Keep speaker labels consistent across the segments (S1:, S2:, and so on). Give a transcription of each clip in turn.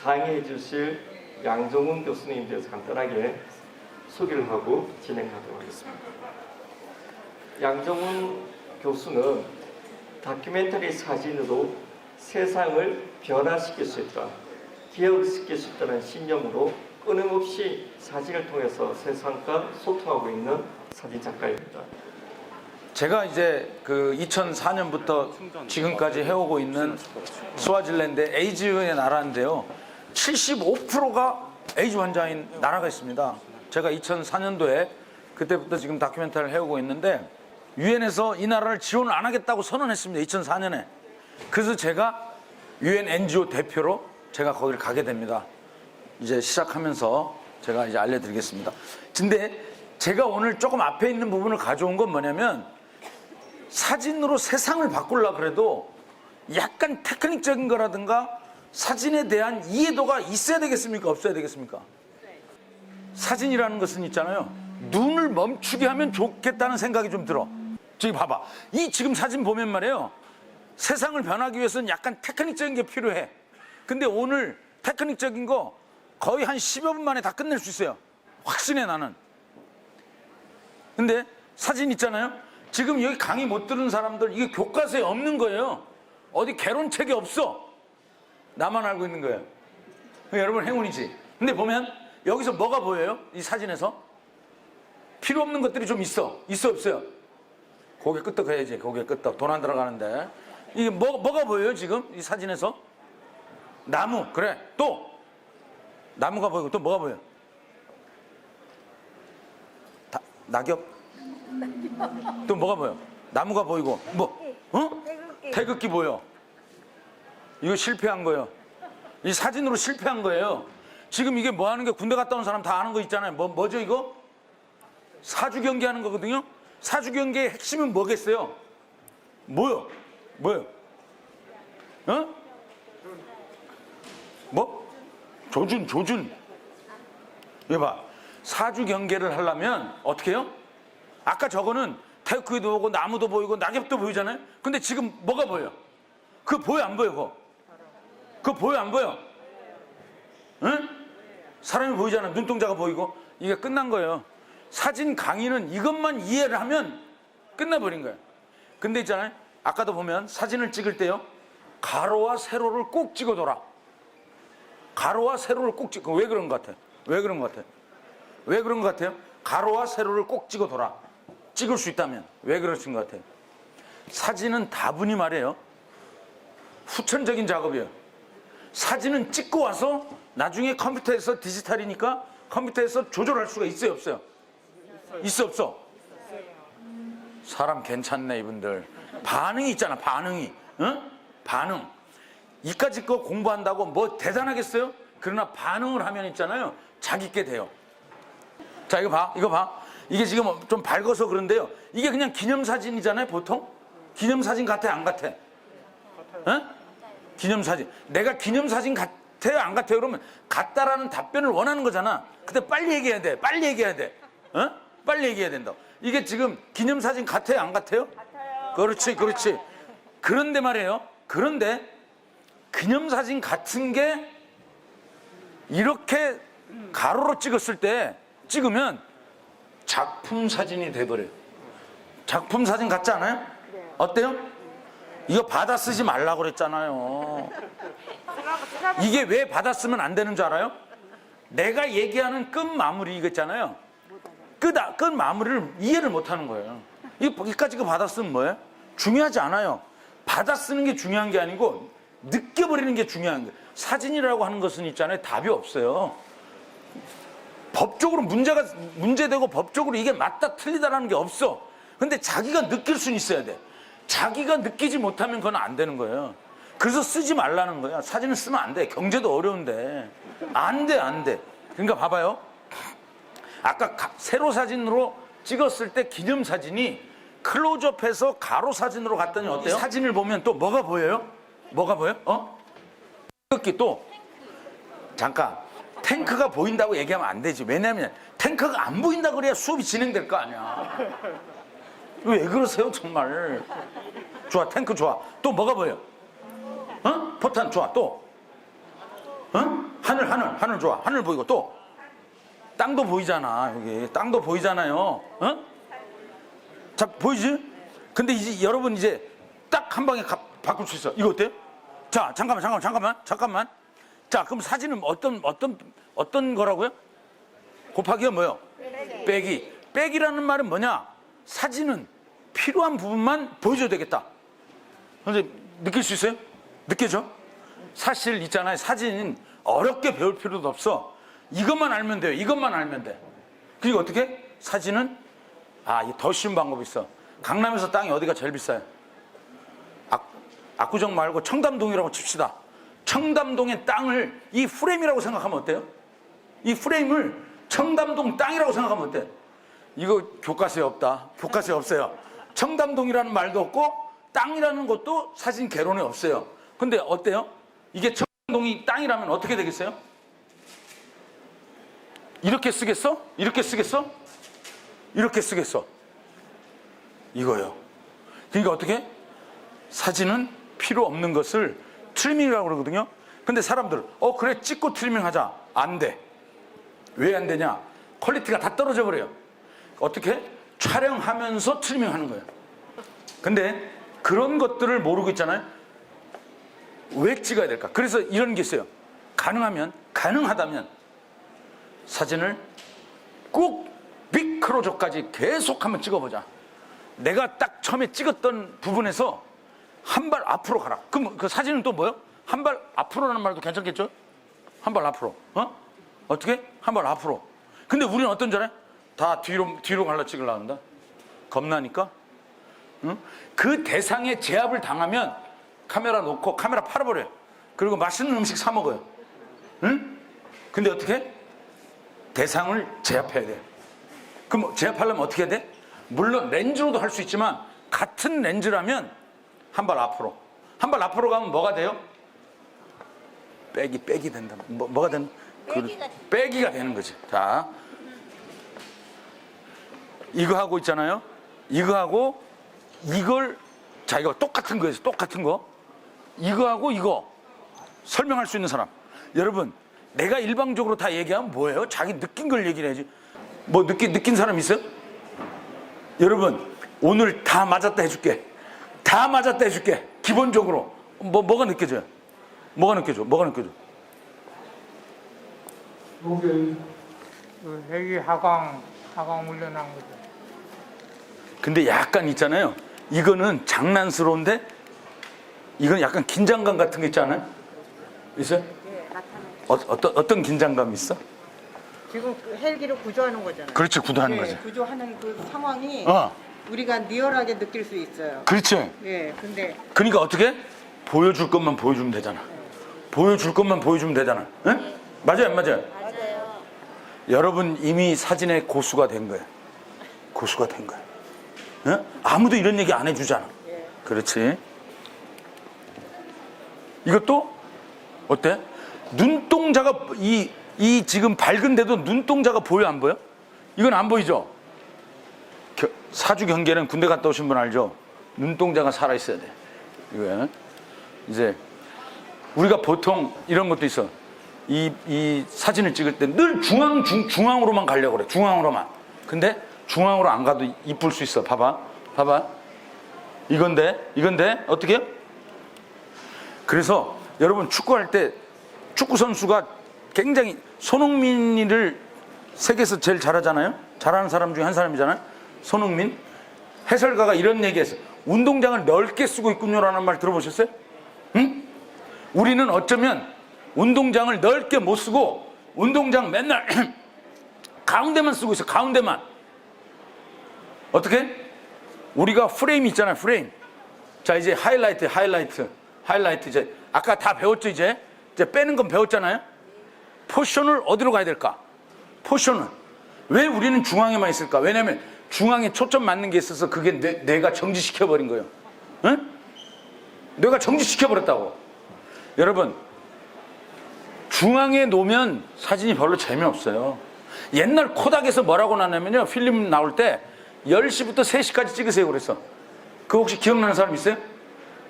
S1: 강의해 주실 양정훈 교수님에 대해서 간단하게 소개를 하고 진행하도록 하겠습니다. 양정훈 교수는 다큐멘터리 사진으로 세상을 변화시킬 수 있다, 기억시킬 수 있다는 신념으로 끊임없이 사진을 통해서 세상과 소통하고 있는 사진 작가입니다.
S2: 제가 이제 그 2004년부터 지금까지 해오고 있는 스와질랜드 에이즈의 나라인데요. 75%가 에이즈 환자인 나라가 있습니다. 제가 2004년도에 그때부터 지금 다큐멘터리를 해오고 있는데 유엔에서 이 나라를 지원을 안 하겠다고 선언했습니다. 2004년에. 그래서 제가 유엔 NGO 대표로 제가 거기를 가게 됩니다. 이제 시작하면서 제가 이제 알려드리겠습니다. 근데 제가 오늘 조금 앞에 있는 부분을 가져온 건 뭐냐면 사진으로 세상을 바꾸려고 그래도 약간 테크닉적인 거라든가 사진에 대한 이해도가 있어야 되겠습니까? 없어야 되겠습니까? 사진이라는 것은 있잖아요. 눈을 멈추게 하면 좋겠다는 생각이 좀 들어. 저기 봐봐. 이 지금 사진 보면 말이에요. 세상을 변하기 위해서는 약간 테크닉적인 게 필요해. 근데 오늘 테크닉적인 거 거의 한 10여 분 만에 다 끝낼 수 있어요. 확신해 나는. 근데 사진 있잖아요. 지금 여기 강의 못 들은 사람들 이게 교과서에 없는 거예요. 어디 개론책이 없어. 나만 알고 있는 거예요. 여러분 행운이지. 근데 보면 여기서 뭐가 보여요? 이 사진에서 필요 없는 것들이 좀 있어. 있어 없어요? 고개 끄덕 해야지. 고개 끄덕. 돈 안 들어가는데. 이게 뭐가 보여요 지금 이 사진에서? 나무. 그래. 또 나무가 보이고 또 뭐가 보여? 낙엽? 또 뭐가 보여? 나무가 보이고 뭐? 어? 태극기 보여. 이거 실패한 거예요. 이 사진으로 실패한 거예요. 지금 이게 뭐 하는 게 군대 갔다 온 사람 다 아는 거 있잖아요. 뭐죠 이거? 사주 경계하는 거거든요. 사주 경계의 핵심은 뭐겠어요? 뭐요? 어? 뭐? 조준. 이거 봐. 사주 경계를 하려면 어떻게 해요? 아까 저거는 태극기도 보고 나무도 보이고 낙엽도 보이잖아요. 근데 지금 뭐가 보여? 그거 보여 안 보여? 그거 보여 안 보여? 응? 사람이 보이잖아. 눈동자가 보이고. 이게 끝난 거예요. 사진 강의는 이것만 이해를 하면 끝나버린 거예요. 근데 있잖아요. 아까도 보면 사진을 찍을 때요. 가로와 세로를 꼭 찍어둬라. 가로와 세로를 꼭 찍고. 왜 그런 것 같아요? 왜 그런 것 같아요? 가로와 세로를 꼭 찍어둬라. 찍을 수 있다면. 왜 그러신 것 같아요? 사진은 다분히 말해요. 후천적인 작업이에요. 사진은 찍고 와서 나중에 컴퓨터에서 디지털이니까 컴퓨터에서 조절할 수가 있어요 없어요? 있어 없어? 사람 괜찮네 이분들. 반응이 있잖아. 반응이. 응? 반응. 이까짓 거 공부한다고 뭐 대단하겠어요? 그러나 반응을 하면 있잖아요. 자기 게 돼요. 자 이거 봐. 이게 지금 좀 밝아서 그런데요. 이게 그냥 기념사진이잖아요 보통? 기념사진 같아 안 같아? 응? 기념사진. 내가 기념사진 같아요 안 같아요? 그러면 같다라는 답변을 원하는 거잖아. 근데 빨리 얘기해야 돼. 어? 빨리 얘기해야 된다. 이게 지금 기념사진 같아요 안 같아요?
S3: 같아요.
S2: 그렇지. 그런데 말이에요. 그런데 기념사진 같은 게 이렇게 가로로 찍으면 작품 사진이 돼버려요. 작품 사진 같지 않아요? 어때요? 이거 받아 쓰지 말라고 그랬잖아요. 이게 왜 받아 쓰면 안 되는 줄 알아요? 내가 얘기하는 끝 마무리 이거 있잖아요. 끝 마무리를 이해를 못 하는 거예요. 이까지 받아 쓰면 뭐예요? 중요하지 않아요. 받아 쓰는 게 중요한 게 아니고 느껴버리는 게 중요한 거예요. 사진이라고 하는 것은 있잖아요. 답이 없어요. 법적으로 문제되고 법적으로 이게 맞다 틀리다라는 게 없어. 근데 자기가 느낄 수는 있어야 돼. 자기가 느끼지 못하면 그건 안 되는 거예요. 그래서 쓰지 말라는 거야. 사진을 쓰면 안 돼. 경제도 어려운데. 안 돼. 그러니까 봐봐요. 아까 세로 사진으로 찍었을 때 기념사진이 클로즈업해서 가로 사진으로 갔더니 어때요? 사진을 보면 또 뭐가 보여요? 태극기 또. 잠깐. 탱크가 보인다고 얘기하면 안 되지. 왜냐면 탱크가 안 보인다 그래야 수업이 진행될 거 아니야. 왜 그러세요 정말. 좋아. 탱크 좋아. 또 뭐가 보여? 포탄 좋아. 또 하늘 좋아. 하늘 보이고 또 땅도 보이잖아. 여기 땅도 보이잖아요. 어? 자, 보이지? 근데 이제 여러분 이제 딱 한 방에 바꿀 수 있어. 이거 어때요? 자, 잠깐만. 자, 그럼 사진은 어떤 거라고요? 곱하기가 뭐요? 빼기. 빼기라는 말은 뭐냐? 사진은 필요한 부분만 보여줘야 되겠다. 근데 느낄 수 있어요? 느껴져? 사실 있잖아요. 사진 어렵게 배울 필요도 없어. 이것만 알면 돼요. 이것만 알면 돼. 그리고 어떻게? 사진은 더 쉬운 방법이 있어. 강남에서 땅이 어디가 제일 비싸요? 압구정 말고 청담동이라고 칩시다. 청담동의 땅을 이 프레임이라고 생각하면 어때요? 이 프레임을 청담동 땅이라고 생각하면 어때? 이거 교과서에 없다. 교과서에 없어요. 청담동이라는 말도 없고 땅이라는 것도 사진 개론에 없어요. 근데 어때요? 이게 청담동이 땅이라면 어떻게 되겠어요? 이렇게 쓰겠어? 이렇게 쓰겠어? 이렇게 쓰겠어. 이거요. 그러니까 어떻게? 사진은 필요 없는 것을 트리밍이라고 그러거든요. 근데 사람들 그래 찍고 트리밍 하자. 안 돼. 왜 안 되냐? 퀄리티가 다 떨어져 버려요. 어떻게? 촬영하면서 트리밍 하는 거예요. 근데 그런 것들을 모르고 있잖아요. 왜 찍어야 될까? 그래서 이런 게 있어요. 가능하다면 사진을 꼭 빅크로저까지 계속 한번 찍어보자. 내가 딱 처음에 찍었던 부분에서 한 발 앞으로 가라. 그럼 그 사진은 또 뭐요? 한 발 앞으로라는 말도 괜찮겠죠? 한 발 앞으로. 어떻게? 한 발 앞으로. 근데 우리는 어떤 줄 알아요? 다 뒤로 갈라 찍으려고 한다. 겁나니까. 응? 그 대상에 제압을 당하면 카메라 놓고 카메라 팔아버려요. 그리고 맛있는 음식 사 먹어요. 응? 근데 어떻게? 대상을 제압해야 돼. 그럼 제압하려면 어떻게 해야 돼? 물론 렌즈로도 할 수 있지만 같은 렌즈라면 한 발 앞으로. 한 발 앞으로 가면 뭐가 돼요? 빼기 된다. 뭐가 되는? 빼기가 되는 거지. 자, 이거 하고 있잖아요. 이거 하고 이걸 이거 똑같은 거예요. 똑같은 거. 이거하고 이거 설명할 수 있는 사람. 여러분, 내가 일방적으로 다 얘기하면 뭐예요? 자기 느낀 걸 얘기를 해야지. 뭐 느낀 사람 있어요? 여러분, 오늘 다 맞았다 해줄게. 다 맞았다 해줄게. 기본적으로 뭐가 느껴져요? 뭐가 느껴져?
S3: 목이 애기 하강 훈련한 거죠.
S2: 근데 약간 있잖아요. 이거는 장난스러운데 이건 약간 긴장감 같은 게 있지 않아요? 있어요?
S4: 예, 나타나요.
S2: 어떤 긴장감이 있어?
S4: 지금 그 헬기를 구조하는 거잖아요.
S2: 그렇지, 구도하는
S4: 예,
S2: 거지.
S4: 구조하는 그 상황이
S2: 우리가
S4: 리얼하게 느낄 수 있어요.
S2: 그렇지.
S4: 예, 근데
S2: 그러니까 어떻게? 보여줄 것만 보여주면 되잖아. 보여줄 것만 보여주면 되잖아. 응? 맞아요, 안 맞아요?
S4: 맞아요.
S2: 여러분 이미 사진의 고수가 된 거예요. 고수가 된 거예요. 응? 아무도 이런 얘기 안 해주잖아.
S4: 예.
S2: 그렇지. 이것도 어때? 눈동자가 이 지금 밝은데도 눈동자가 보여 안 보여? 이건 안 보이죠? 사주 경계는 군대 갔다 오신 분 알죠? 눈동자가 살아 있어야 돼. 이거 이제 우리가 보통 이런 것도 있어. 이 사진을 찍을 때 늘 중앙으로만 가려고 그래. 중앙으로만. 근데 중앙으로 안 가도 이쁠 수 있어. 봐봐. 이건데 어떻게? 그래서 여러분 축구할 때 축구 선수가 굉장히 손흥민이를 세계에서 제일 잘하잖아요. 잘하는 사람 중에 한 사람이잖아요. 손흥민. 해설가가 이런 얘기했어. 운동장을 넓게 쓰고 있군요라는 말 들어보셨어요? 응? 우리는 어쩌면 운동장을 넓게 못 쓰고 운동장 맨날 가운데만 쓰고 있어. 가운데만. 어떻게? 우리가 프레임 있잖아요. 프레임. 자, 이제 하이라이트 이제 아까 다 배웠죠. 이제 빼는 건 배웠잖아요. 포션을 어디로 가야 될까? 포션은 왜 우리는 중앙에만 있을까? 왜냐면 중앙에 초점 맞는 게 있어서 그게 뇌가 정지시켜버린 거예요. 응? 뇌가 정지시켜버렸다고. 여러분, 중앙에 놓으면 사진이 별로 재미없어요. 옛날 코닥에서 뭐라고 나냐면요, 필름 나올 때 10시부터 3시까지 찍으세요 그랬어. 그거 혹시 기억나는 사람 있어요?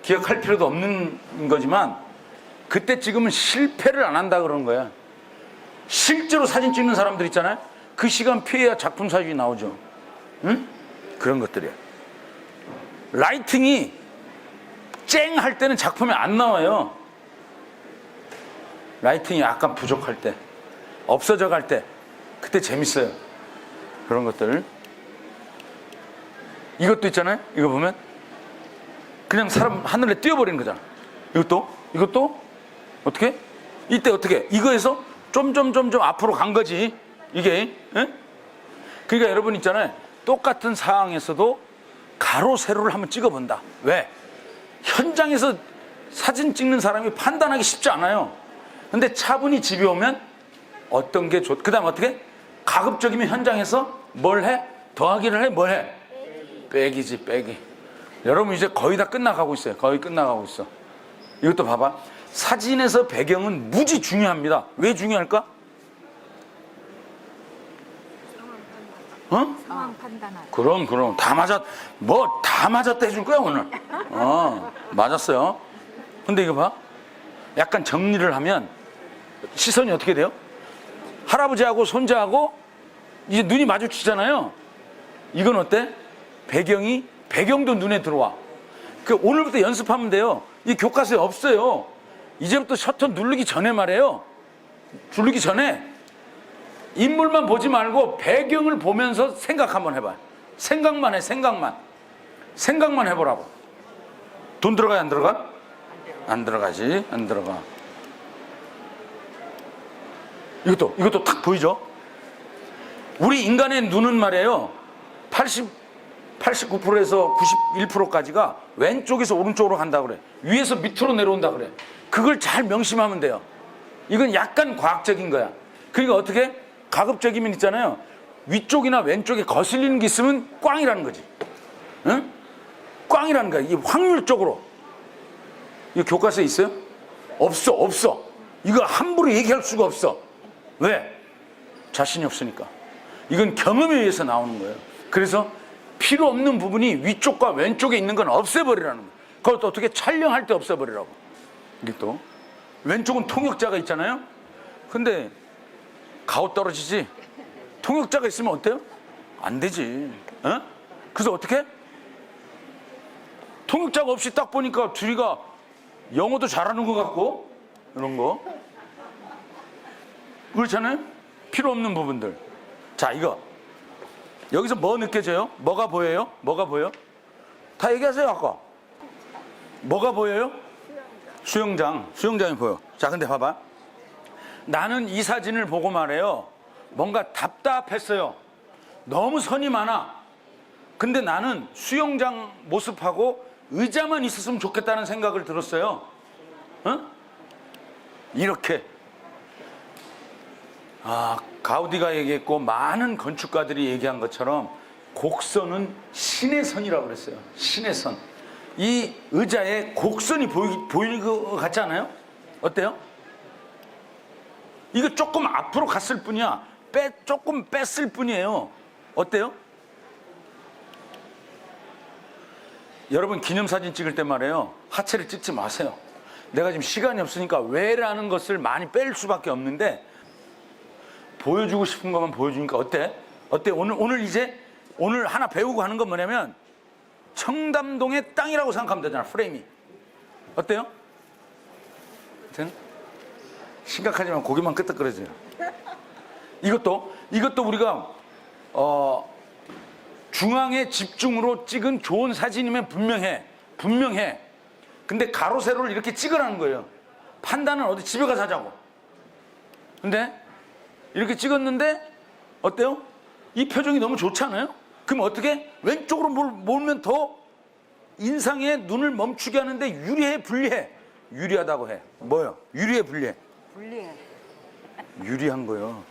S2: 기억할 필요도 없는 거지만 그때 찍으면 실패를 안 한다 그러는 거야. 실제로 사진 찍는 사람들 있잖아요. 그 시간 피해야 작품 사진이 나오죠. 응? 그런 것들이야. 라이팅이 쨍 할 때는 작품이 안 나와요. 라이팅이 약간 부족할 때, 없어져 갈 때, 그때 재밌어요. 그런 것들. 이것도 있잖아요. 이거 보면 그냥 사람 하늘에 띄워버리는 거잖아. 이것도 어떻게? 이때 어떻게? 이거에서 점점 앞으로 간 거지. 이게. 에? 그러니까 여러분 있잖아요. 똑같은 상황에서도 가로 세로를 한번 찍어본다. 왜? 현장에서 사진 찍는 사람이 판단하기 쉽지 않아요. 근데 차분히 집에 오면 어떤 게 그 다음 어떻게? 가급적이면 현장에서 뭘 해? 더하기를 해? 뭘 해? 빼기지, 빼기. 여러분 이제 거의 다 끝나가고 있어요. 거의 끝나가고 있어. 이것도 봐봐. 사진에서 배경은 무지 중요합니다. 왜 중요할까? 어?
S5: 상황 판단하고.
S2: 그럼 다 맞았다 해줄 거야 오늘. 맞았어요. 근데 이거 봐. 약간 정리를 하면 시선이 어떻게 돼요? 할아버지하고 손자하고 이제 눈이 마주치잖아요. 이건 어때? 배경도 눈에 들어와. 그 오늘부터 연습하면 돼요. 이 교과서에 없어요. 이제부터 셔터 누르기 전에 말이에요. 누르기 전에 인물만 보지 말고 배경을 보면서 생각 한번 해봐요. 생각만 해, 생각만 해보라고. 돈 들어가요, 안 들어가? 안 들어가지, 안 들어가. 이것도 탁 보이죠? 우리 인간의 눈은 말이에요. 89%에서 91%까지가 왼쪽에서 오른쪽으로 간다 그래. 위에서 밑으로 내려온다 그래. 그걸 잘 명심하면 돼요. 이건 약간 과학적인 거야. 그러니까 어떻게? 가급적이면 있잖아요. 위쪽이나 왼쪽에 거슬리는 게 있으면 꽝이라는 거지. 응? 꽝이라는 거야. 이게 확률적으로. 이거 교과서에 있어요? 없어. 이거 함부로 얘기할 수가 없어. 왜? 자신이 없으니까. 이건 경험에 의해서 나오는 거예요. 그래서 필요 없는 부분이 위쪽과 왼쪽에 있는 건 없애버리라는 거예요. 그것도 어떻게? 촬영할 때 없애버리라고. 이게 또 왼쪽은 통역자가 있잖아요. 근데 가오 떨어지지. 통역자가 있으면 어때요? 안 되지. 어? 그래서 어떻게? 통역자가 없이 딱 보니까 둘이가 영어도 잘하는 것 같고 이런 거 그렇잖아요. 필요 없는 부분들. 자, 이거 여기서 뭐 느껴져요? 뭐가 보여요? 다 얘기하세요. 아까 뭐가 보여요? 수영장이 보여. 자, 근데 봐봐. 나는 이 사진을 보고 말해요. 뭔가 답답했어요. 너무 선이 많아. 근데 나는 수영장 모습하고 의자만 있었으면 좋겠다는 생각을 들었어요. 어? 이렇게. 가우디가 얘기했고 많은 건축가들이 얘기한 것처럼 곡선은 신의 선이라고 그랬어요. 신의 선. 이 의자에 곡선이 보이는 것 같지 않아요? 어때요? 이거 조금 앞으로 갔을 뿐이야. 조금 뺐을 뿐이에요. 어때요? 여러분 기념사진 찍을 때 말이에요. 하체를 찍지 마세요. 내가 지금 시간이 없으니까 왜라는 것을 많이 뺄 수밖에 없는데 보여주고 싶은 것만 보여주니까 어때? 오늘 하나 배우고 하는 건 뭐냐면 청담동의 땅이라고 생각하면 되잖아. 프레임이. 어때요? 하여튼 심각하지만 고개만 끄덕거려져요. 이것도 우리가 중앙에 집중으로 찍은 좋은 사진이면 분명해. 근데 가로 세로를 이렇게 찍으라는 거예요. 판단은 어디 집에 가서 하자고. 근데 이렇게 찍었는데 어때요? 이 표정이 너무 좋지 않아요? 그럼 어떻게? 왼쪽으로 몰면 더 인상에 눈을 멈추게 하는데 유리해, 불리해? 유리하다고 해. 뭐요? 유리해, 불리해?
S5: 불리해.
S2: 유리한 거요.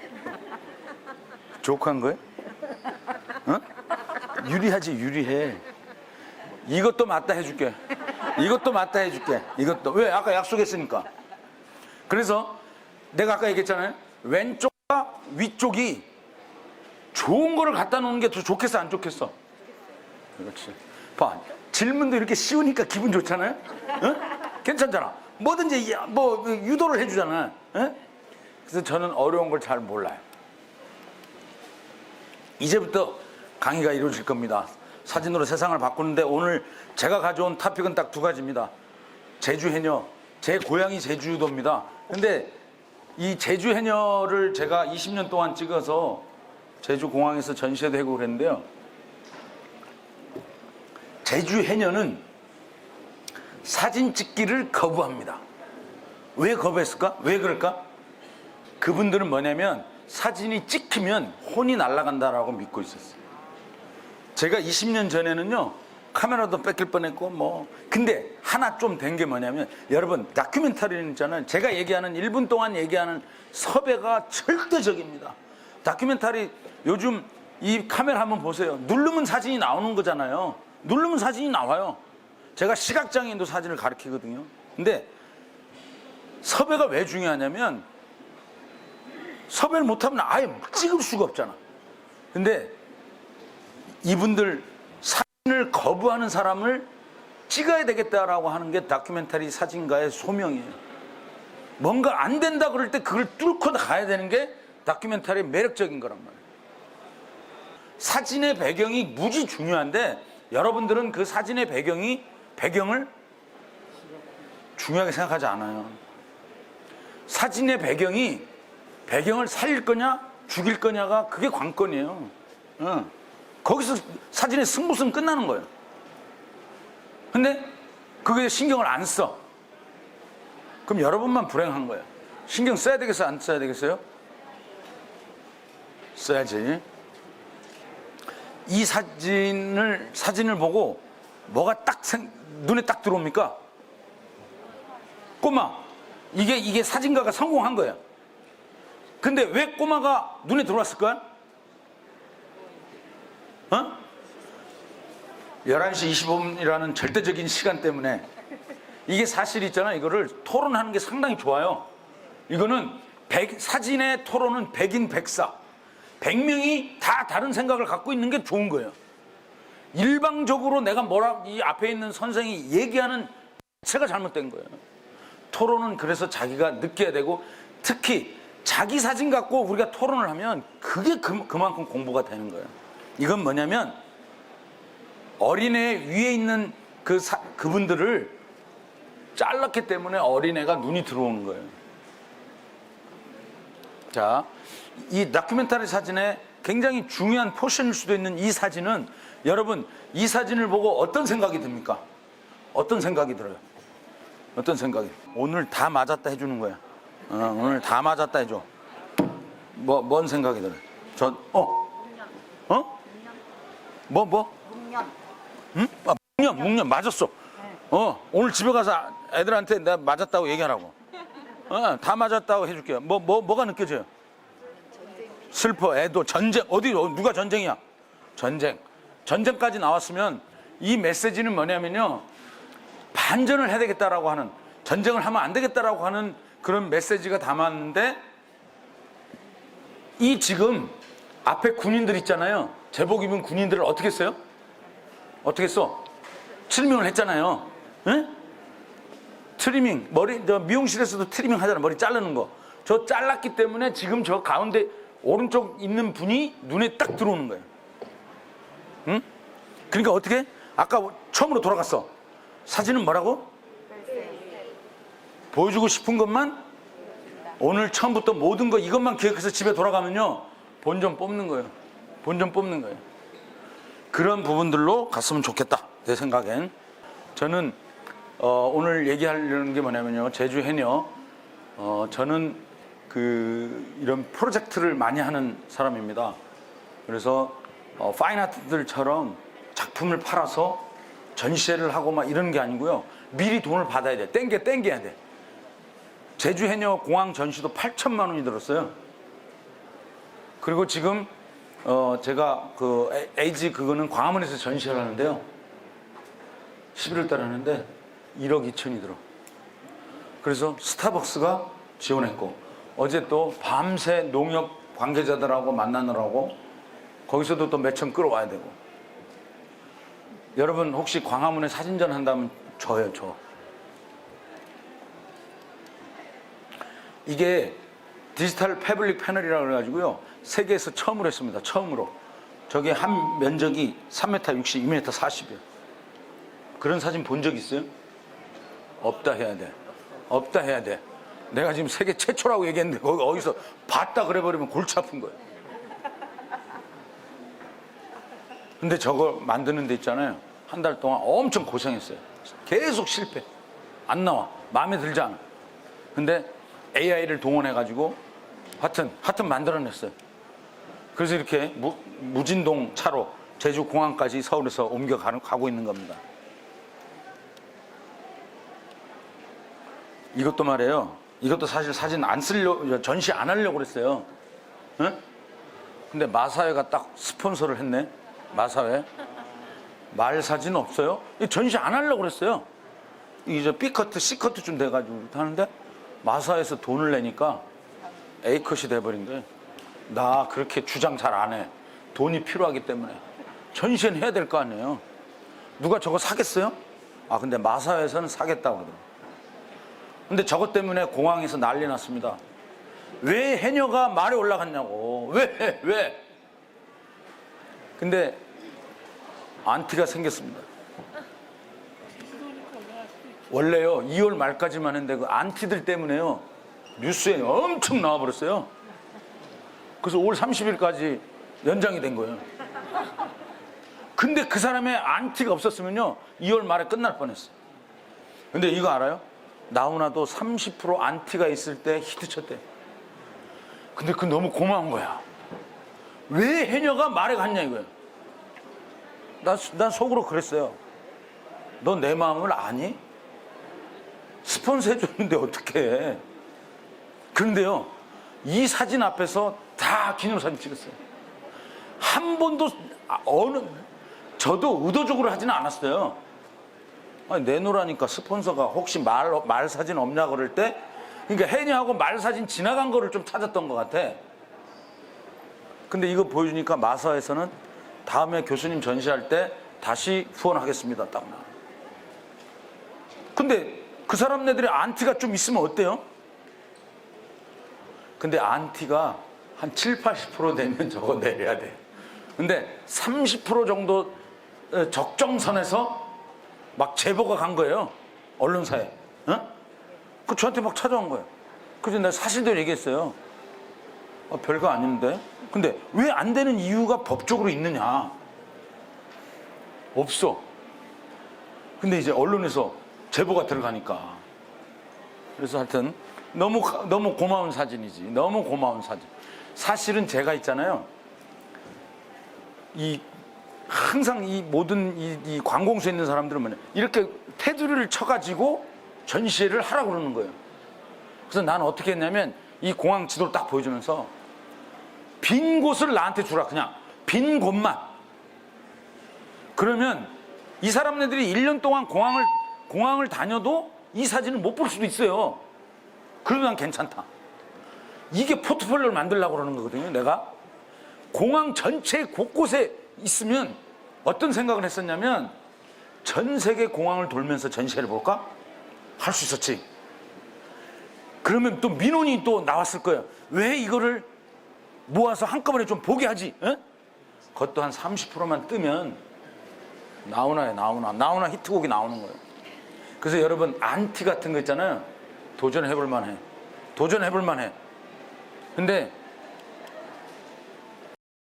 S2: 조크한 거예요? 어? 유리하지, 유리해. 이것도 맞다 해줄게. 이것도. 왜? 아까 약속했으니까. 그래서 내가 아까 얘기했잖아요. 왼쪽과 위쪽이 좋은 거를 갖다 놓는 게 더 좋겠어, 안 좋겠어? 그렇지. 봐. 질문도 이렇게 쉬우니까 기분 좋잖아요? 어? 괜찮잖아. 뭐든지 뭐 유도를 해주잖아. 어? 그래서 저는 어려운 걸 잘 몰라요. 이제부터 강의가 이루어질 겁니다. 사진으로 세상을 바꾸는데 오늘 제가 가져온 토픽은 딱 두 가지입니다. 제주 해녀, 제 고향이 제주도입니다. 근데 이 제주 해녀를 제가 20년 동안 찍어서 제주 공항에서 전시회도 하고 그랬는데요. 제주 해녀는 사진 찍기를 거부합니다. 왜 거부했을까? 왜 그럴까? 그분들은 뭐냐면 사진이 찍히면 혼이 날아간다라고 믿고 있었어요. 제가 20년 전에는요, 카메라도 뺏길 뻔했고 뭐. 근데 하나 좀 된 게 뭐냐면, 여러분 다큐멘터리는 있잖아요. 제가 얘기하는 1분 동안 얘기하는 섭외가 절대적입니다. 다큐멘터리 요즘 이 카메라 한번 보세요. 누르면 사진이 나오는 거잖아요. 누르면 사진이 나와요. 제가 시각장애인도 사진을 가르치거든요. 근데 섭외가 왜 중요하냐면, 섭외를 못하면 아예 찍을 수가 없잖아. 근데 이분들 사진을 거부하는 사람을 찍어야 되겠다라고 하는 게 다큐멘터리 사진가의 소명이에요. 뭔가 안 된다 그럴 때 그걸 뚫고 가야 되는 게 다큐멘터리의 매력적인 거란 말이에요. 사진의 배경이 무지 중요한데 여러분들은 그 사진의 배경을 중요하게 생각하지 않아요. 사진의 배경을 살릴 거냐 죽일 거냐가 그게 관건이에요. 거기서 사진의 승부수는 끝나는 거예요. 근데 그게 신경을 안 써. 그럼 여러분만 불행한 거예요. 신경 써야 되겠어요? 안 써야 되겠어요? 써야지. 이 사진을 보고 뭐가 눈에 딱 들어옵니까? 꼬마. 이게 사진가가 성공한 거예요. 근데 왜 꼬마가 눈에 들어왔을까요? 11시 25분이라는 절대적인 시간 때문에. 이게 사실 있잖아요. 이거를 토론하는 게 상당히 좋아요. 이거는 사진의 토론은 백인백사. 100명이 다 다른 생각을 갖고 있는 게 좋은 거예요. 일방적으로 내가 이 앞에 있는 선생이 얘기하는 자체가 잘못된 거예요. 토론은 그래서 자기가 느껴야 되고, 특히 자기 사진 갖고 우리가 토론을 하면 그게 그만큼 공부가 되는 거예요. 이건 뭐냐면 어린애 위에 있는 그분들을 잘랐기 때문에 어린애가 눈이 들어오는 거예요. 자, 이 다큐멘터리 사진에 굉장히 중요한 포션일 수도 있는 이 사진은, 여러분 이 사진을 보고 어떤 생각이 듭니까? 어떤 생각이 들어요? 어떤 생각이? 오늘 다 맞았다 해주는 거야. 오늘 다 맞았다 해줘. 뭔 생각이 들어요?
S5: 묵년.
S2: 응? 묵년 맞았어. 오늘 집에 가서 애들한테 내가 맞았다고 얘기하라고. 다 맞았다고 해줄게요. 뭐가 느껴져요? 슬퍼, 애도, 전쟁. 누가 전쟁이야? 전쟁까지 나왔으면 이 메시지는 뭐냐면요, 반전을 해야 되겠다라고 하는, 전쟁을 하면 안 되겠다라고 하는 그런 메시지가 담았는데, 이 지금 앞에 군인들 있잖아요. 제복 입은 군인들을 어떻게 했어요? 어떻게 써? 트리밍을 했잖아요. 에? 트리밍, 미용실에서도 트리밍 하잖아. 머리 자르는 거. 저 잘랐기 때문에 지금 저 가운데 오른쪽 있는 분이 눈에 딱 들어오는 거예요. 응? 그러니까 어떻게? 아까 처음으로 돌아갔어. 사진은 뭐라고? 보여주고 싶은 것만, 오늘 처음부터 모든 거 이것만 기억해서 집에 돌아가면요, 본전 뽑는 거예요. 본전 뽑는 거예요. 그런 부분들로 갔으면 좋겠다, 내 생각엔. 저는 오늘 얘기하려는 게 뭐냐면요, 제주 해녀, 저는 이런 프로젝트를 많이 하는 사람입니다. 그래서 파인아트들처럼 작품을 팔아서 전시회를 하고 막 이런 게 아니고요, 미리 돈을 받아야 돼. 땡겨야 돼. 제주 해녀 공항 전시도 8천만 원이 들었어요. 그리고 지금 제가 에이지 그거는 광화문에서 전시를 하는데요, 11월 달에 하는데 1억 2천이 들어. 그래서 스타벅스가 지원했고, 어제 또 밤새 농협 관계자들하고 만나느라고 거기서도 또 몇천 끌어와야 되고. 여러분 혹시 광화문에 사진전 한다면 저요, 저. 이게 디지털 패블릭 패널이라고 그래가지고요. 세계에서 처음으로 했습니다. 처음으로. 저게 한 면적이 3m 60, 2m 40이에요. 그런 사진 본 적 있어요? 없다 해야 돼. 없다 해야 돼. 내가 지금 세계 최초라고 얘기했는데 거기 어디서 봤다 그래버리면 골치 아픈 거예요. 근데 저거 만드는 데 있잖아요. 한 달 동안 엄청 고생했어요. 계속 실패. 안 나와. 마음에 들지 않아. 근데 AI를 동원해가지고 하여튼 만들어냈어요. 그래서 이렇게 무진동 차로 제주 공항까지 서울에서 가고 있는 겁니다. 이것도 말이에요. 이것도 사실 사진 안 쓰려고, 전시 안 하려고 그랬어요. 응? 근데 마사회가 딱 스폰서를 했네. 마사회. 말 사진 없어요? 전시 안 하려고 그랬어요. 이제 B커트, C커트 좀 돼가지고 하는데 마사회에서 돈을 내니까 A컷이 돼버린 거예요. 나 그렇게 주장 잘 안 해. 돈이 필요하기 때문에. 전시는 해야 될 거 아니에요. 누가 저거 사겠어요? 아, 근데 마사회에서는 사겠다고 그러더라고요. 근데 저것 때문에 공항에서 난리 났습니다. 왜 해녀가 말에 올라갔냐고. 왜? 근데 안티가 생겼습니다. 원래요 2월 말까지만 했는데 그 안티들 때문에요 뉴스에 엄청 나와버렸어요. 그래서 5월 30일까지 연장이 된 거예요. 근데 그 사람의 안티가 없었으면요 2월 말에 끝날 뻔했어요. 근데 이거 알아요? 나훈아도 30% 안티가 있을 때 히트쳤대. 근데 그건 너무 고마운 거야. 왜 해녀가 말에 갔냐 이거예요. 난 속으로 그랬어요. 너 내 마음을 아니? 스폰서 해줬는데 어떡해. 그런데요 이 사진 앞에서 다 기념사진 찍었어요. 한 번도 저도 의도적으로 하지는 않았어요. 아니, 내놓으라니까 스폰서가 혹시 말 사진 없냐 그럴 때 그러니까 해녀하고 말 사진 지나간 거를 좀 찾았던 것 같아. 근데 이거 보여주니까 마사에서는 다음에 교수님 전시할 때 다시 후원하겠습니다 딱 나와. 근데 그 사람네들이 안티가 좀 있으면 어때요? 근데 안티가 한 7, 80% 되면 저거 내려야 돼. 근데 30% 정도 적정선에서 막 제보가 간 거예요. 언론사에. 어? 그 저한테 막 찾아온 거예요. 그래서 내가 사실대로 얘기했어요. 별거 아닌데. 근데 왜 안 되는 이유가 법적으로 있느냐? 없어. 근데 이제 언론에서 제보가 들어가니까. 그래서 하여튼 너무 고마운 사진이지. 너무 고마운 사진. 사실은 제가 있잖아요. 항상 이 모든 이 관공서에 있는 사람들은 뭐냐. 이렇게 테두리를 쳐가지고 전시회를 하라고 그러는 거예요. 그래서 나는 어떻게 했냐면 이 공항 지도를 딱 보여주면서 빈 곳을 나한테 주라. 그냥 빈 곳만. 그러면 이 사람네들이 1년 동안 공항을 다녀도 이 사진을 못 볼 수도 있어요. 그래도 난 괜찮다. 이게 포트폴리오를 만들려고 그러는 거거든요. 내가 공항 전체 곳곳에 있으면 어떤 생각을 했었냐면 전 세계 공항을 돌면서 전시회를 볼까? 할 수 있었지. 그러면 또 민원이 또 나왔을 거예요. 왜 이거를 모아서 한꺼번에 좀 보게 하지? 에? 그것도 한 30%만 뜨면 나훈아 히트곡이 나오는 거예요. 그래서 여러분 안티 같은 거 있잖아요. 도전해볼 만해. 근데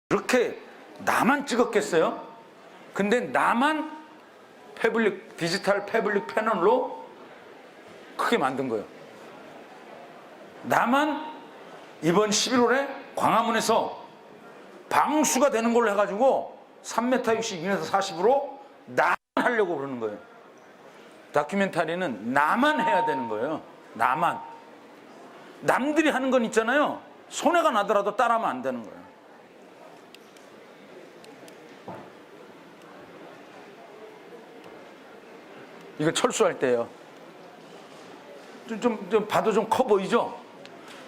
S2: 그렇게 나만 찍었겠어요? 근데 나만 디지털 패블릭 패널로 크게 만든 거예요. 나만 이번 11월에 광화문에서 방수가 되는 걸로 해가지고 3m 60, 2m 40으로 나만 하려고 그러는 거예요. 다큐멘터리는 나만 해야 되는 거예요. 나만. 남들이 하는 건 있잖아요. 손해가 나더라도 따라하면 안 되는 거예요. 이거 철수할 때예요. 좀 봐도 좀 커 보이죠?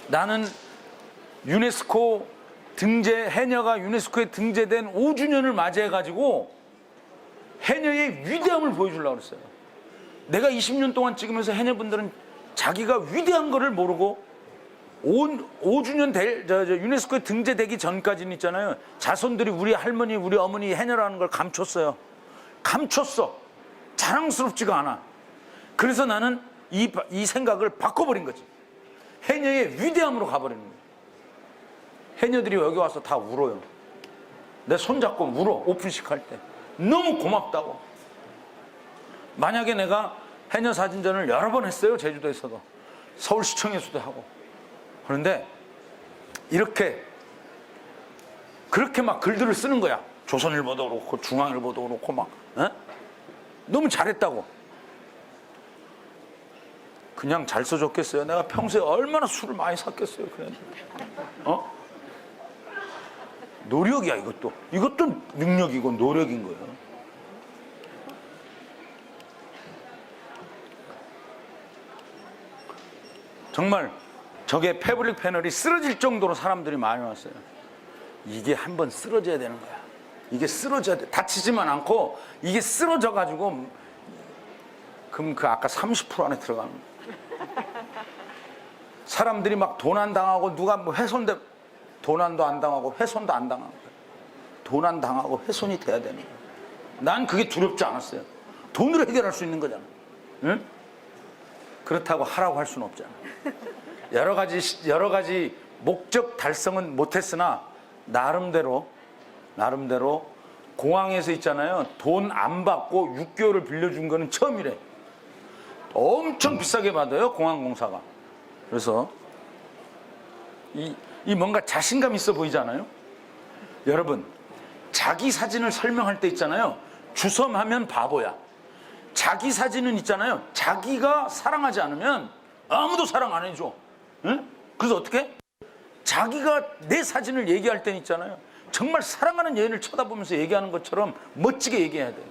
S2: 나는 유네스코 해녀가 유네스코에 등재된 5주년을 맞이해가지고 해녀의 위대함을 보여주려고 그랬어요. 내가 20년 동안 찍으면서 해녀분들은 자기가 위대한 거를 모르고 5주년 유네스코에 등재되기 전까지는 있잖아요. 자손들이 우리 할머니, 우리 어머니 해녀라는 걸 감췄어요. 감췄어. 자랑스럽지가 않아. 그래서 나는 이 생각을 바꿔버린 거지. 해녀의 위대함으로 가버리는 거예요. 해녀들이 여기 와서 다 울어요. 내 손잡고 울어. 오픈식 할 때. 너무 고맙다고. 만약에 내가 해녀 사진전을 여러 번 했어요. 제주도에서도. 서울시청에서도 하고. 그런데 그렇게 막 글들을 쓰는 거야. 조선일보도 그렇고 중앙일보도 그렇고 막 너무 잘했다고. 그냥 잘 써줬겠어요. 내가 평소에 얼마나 술을 많이 샀겠어요. 그래. 노력이야. 이것도 능력이고 노력인 거예요. 정말 저게 패브릭 패널이 쓰러질 정도로 사람들이 많이 왔어요. 이게 한번 쓰러져야 되는 거야. 이게 쓰러져야 돼. 다치지만 않고 이게 쓰러져 가지고 그럼 그 아까 30% 안에 들어가는 거야. 사람들이 막 도난당하고 누가 뭐 훼손돼 도난도 안 당하고 훼손도 안 당하고 도난 당하고 훼손이 돼야 되는 거야. 난 그게 두렵지 않았어요. 돈으로 해결할 수 있는 거잖아. 응? 그렇다고 하라고 할 수는 없잖아. 여러 가지 목적 달성은 못했으나 나름대로 공항에서 있잖아요. 돈 안 받고 6개월을 빌려준 거는 처음이래. 엄청 비싸게 받아요. 공항공사가. 그래서 이 뭔가 자신감 있어 보이잖아요. 여러분, 자기 사진을 설명할 때 있잖아요. 주섬하면 바보야. 자기 사진은 있잖아요. 자기가 사랑하지 않으면 아무도 사랑 안 해줘. 응? 그래서 어떻게? 자기가 내 사진을 얘기할 땐 있잖아요. 정말 사랑하는 여인을 쳐다보면서 얘기하는 것처럼 멋지게 얘기해야 돼요.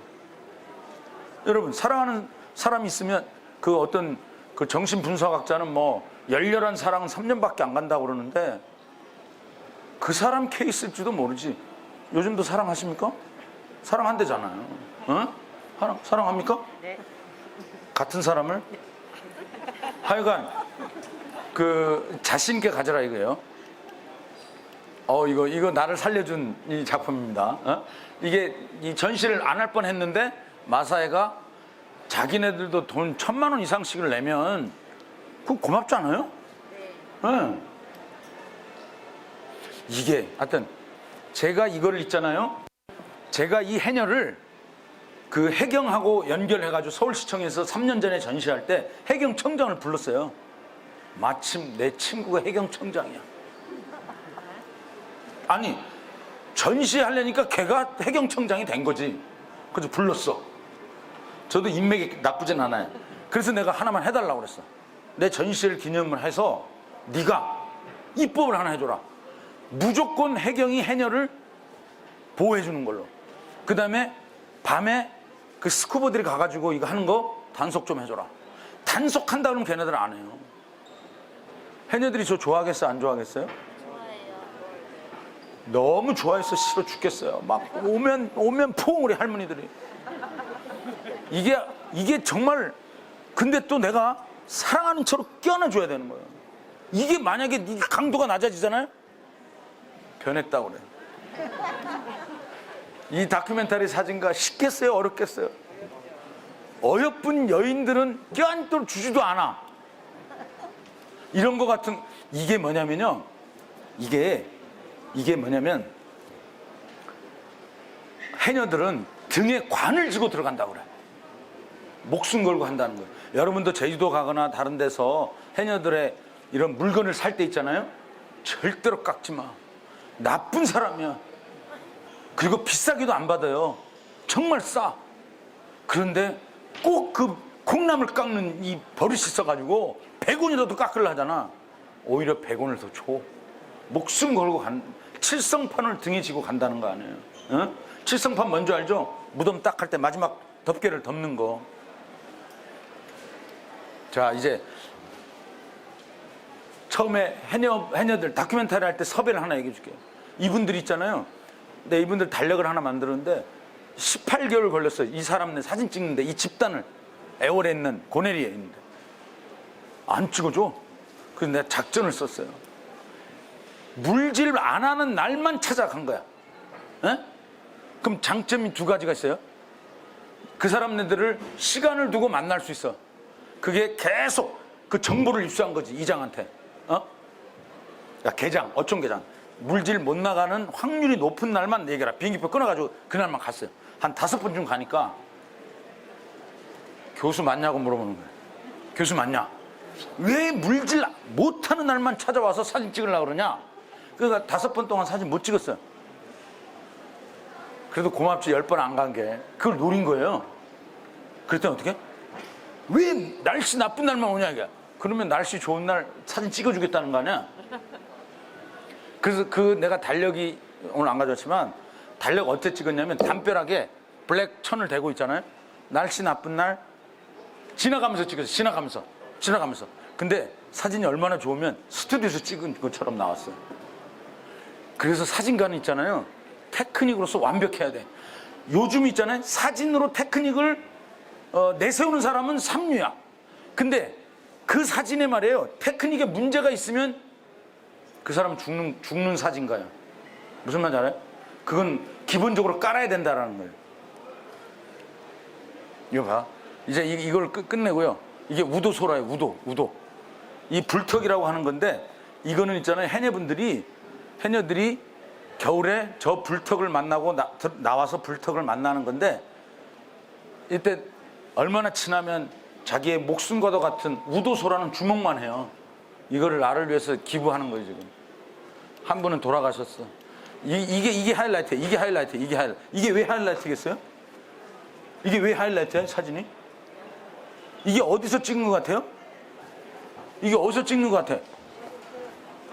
S2: 여러분, 사랑하는 사람이 있으면 그 어떤 그 정신분석학자는 뭐 열렬한 사랑은 3년밖에 안 간다고 그러는데 그 사람 케이스일지도 모르지. 요즘도 사랑하십니까? 사랑한대잖아요. 어? 사랑합니까?
S4: 네.
S2: 같은 사람을? 하여간 그 자신 있게 가져라 이거예요. 이거 나를 살려준 이 작품입니다. 이게 이 전시를 안 할 뻔했는데 마사회가 자기네들도 돈 1,000만 원 이상씩을 내면 그거 고맙지 않아요? 네. 이게 하여튼 제가 이거를 있잖아요. 제가 이 해녀를 그 해경하고 연결해가지고 서울시청에서 3년 전에 전시할 때 해경청장을 불렀어요. 마침 내 친구가 해경청장이야. 아니 전시하려니까 걔가 해경청장이 된 거지. 그래서 불렀어. 저도 인맥이 나쁘진 않아요. 그래서 내가 하나만 해달라고 그랬어. 내 전시를 기념을 해서 네가 입법을 하나 해줘라. 무조건 해경이 해녀를 보호해주는 걸로. 그 다음에 밤에 그 스쿠버들이 가가지고 이거 하는 거 단속 좀 해줘라. 단속한다 그러면 걔네들 안 해요. 해녀들이 저 좋아하겠어요? 안 좋아하겠어요?
S5: 좋아해요.
S2: 너무 좋아해서 싫어 죽겠어요. 막 오면 퐁 우리 할머니들이. 이게 정말 근데 또 내가 사랑하는 척으로 껴안아줘야 되는 거예요. 이게 만약에 강도가 낮아지잖아요? 변했다고 그래요. 이 다큐멘터리 사진가 쉽겠어요? 어렵겠어요? 어여쁜 여인들은 껴안도록 주지도 않아. 이런 거 같은 이게 뭐냐면요. 이게 뭐냐면 해녀들은 등에 관을 쥐고 들어간다고 그래. 목숨 걸고 한다는 거예요. 여러분도 제주도 가거나 다른 데서 해녀들의 이런 물건을 살 때 있잖아요. 절대로 깎지 마. 나쁜 사람이야. 그리고 비싸게도 안 받아요. 정말 싸. 그런데 꼭 그 콩나물 깎는 이 버릇이 있어가지고 100원이라도 깎으려 하잖아. 오히려 100원을 더 줘. 목숨 걸고 칠성판을 등에 지고 간다는 거 아니에요. 어? 칠성판 뭔지 알죠? 무덤 딱 할 때 마지막 덮개를 덮는 거. 자, 이제 처음에 해녀들 다큐멘터리 할 때 섭외를 하나 얘기해 줄게요. 이분들 있잖아요. 근데 이분들 달력을 하나 만들었는데 18개월 걸렸어요. 이 사람네 사진 찍는데 이 집단을 에워레 있는 고네리에 있는데 안 찍어줘. 그래서 내가 작전을 썼어요. 물질 안 하는 날만 찾아간 거야. 에? 그럼 장점이 두 가지가 있어요. 그 사람들을 시간을 두고 만날 수 있어. 그게 계속 그 정보를 입수한 거지, 이장한테. 야, 계장, 어촌 계장. 물질 못 나가는 확률이 높은 날만 얘기해라. 비행기표 끊어가지고 그날만 갔어요. 한 5번쯤 가니까 교수 맞냐고 물어보는 거예요. 교수 맞냐? 왜 물질 못하는 날만 찾아와서 사진 찍으려고 그러냐? 그러니까 5번 동안 사진 못 찍었어요. 그래도 고맙지, 10번 안 간 게. 그걸 노린 거예요. 그랬더니 어떻게? 왜 날씨 나쁜 날만 오냐, 이게. 그러면 날씨 좋은 날 사진 찍어주겠다는 거 아니야? 그래서 내가 달력이 오늘 안 가져왔지만 달력 어떻게 찍었냐면 담벼락에 블랙 천을 대고 있잖아요. 날씨 나쁜 날 지나가면서 찍었어요. 지나가면서. 근데 사진이 얼마나 좋으면 스튜디오에서 찍은 것처럼 나왔어요. 그래서 사진관이 있잖아요. 테크닉으로서 완벽해야 돼. 요즘 있잖아요. 사진으로 테크닉을 내세우는 사람은 삼류야. 근데 그 사진에 말이에요. 테크닉에 문제가 있으면 그 사람은 죽는 사진가요. 무슨 말인지 알아요? 그건 기본적으로 깔아야 된다라는 거예요. 이거 봐. 이제 이걸 끝내고요. 이게 우도소라예요. 우도. 이 불턱이라고 하는 건데 이거는 있잖아요. 해녀들이 겨울에 저 불턱을 만나고 나와서 불턱을 만나는 건데 이때 얼마나 친하면 자기의 목숨과도 같은 우도소라는 주먹만 해요. 이거를 나를 위해서 기부하는 거예요. 지금 한 분은 돌아가셨어. 이게 하이라이트야. 이게 하이라이트. 이게 왜 하이라이트겠어요? 이게 왜 하이라이트야, 사진이? 이게 어디서 찍은 것 같아요? 이게 어디서 찍는 것 같아?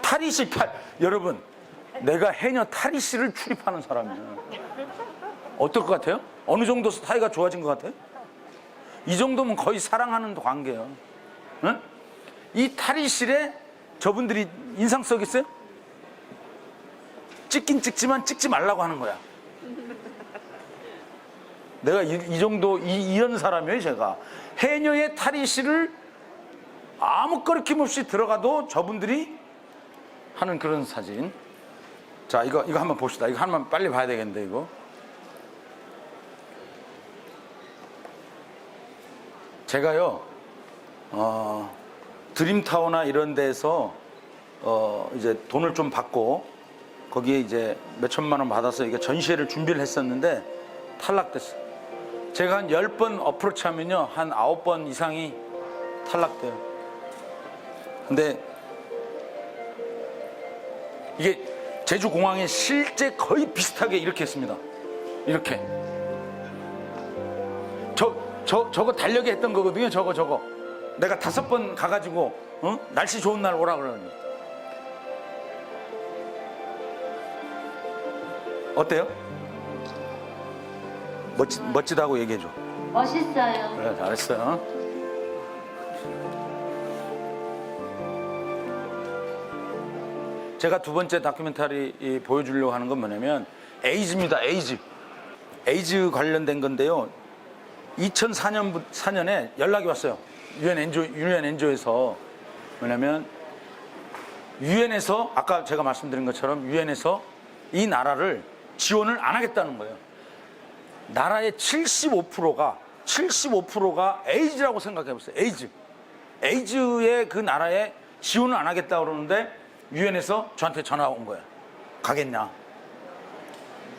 S2: 탈의실 여러분, 내가 해녀 탈의실을 출입하는 사람이야. 어떨 것 같아요? 어느 정도 사이가 좋아진 것 같아요? 이 정도면 거의 사랑하는 관계예요. 응? 이 탈의실에 저분들이 인상 썩있어요? 찍긴 찍지만 찍지 말라고 하는 거야. 내가 이 정도 이런 사람이에요. 제가 해녀의 탈의실을 아무 거리낌 없이 들어가도 저분들이 하는 그런 사진. 자, 이거 한번 봅시다. 이거 한번 빨리 봐야 되겠는데. 이거 제가요 드림타워나 이런 데서 이제 돈을 좀 받고 거기에 이제 몇 천만 원 받아서 이게 전시회를 준비를 했었는데 탈락됐어요. 제가 한 10번 어프로치 하면요 한 9번 이상이 탈락돼요. 근데 이게 제주공항에 실제 거의 비슷하게 이렇게 했습니다. 이렇게 저거 달력에 했던 거거든요. 저거 내가 5번 가가지고 날씨 좋은 날 오라 그러는. 어때요? 멋지다고 얘기해줘.
S5: 멋있어요.
S2: 그래, 잘했어요. 제가 두 번째 다큐멘터리 보여주려고 하는 건 뭐냐면 에이즈입니다. 에이즈 관련된 건데요. 2004년에 연락이 왔어요. UN NGO에서 뭐냐면 유엔에서 아까 제가 말씀드린 것처럼 유엔에서 이 나라를 지원을 안 하겠다는 거예요. 나라의 75%가 에이즈라고 생각해 보세요. 에이즈의 그 나라에 지원을 안 하겠다고 그러는데 유엔에서 저한테 전화가 온 거예요. 가겠냐?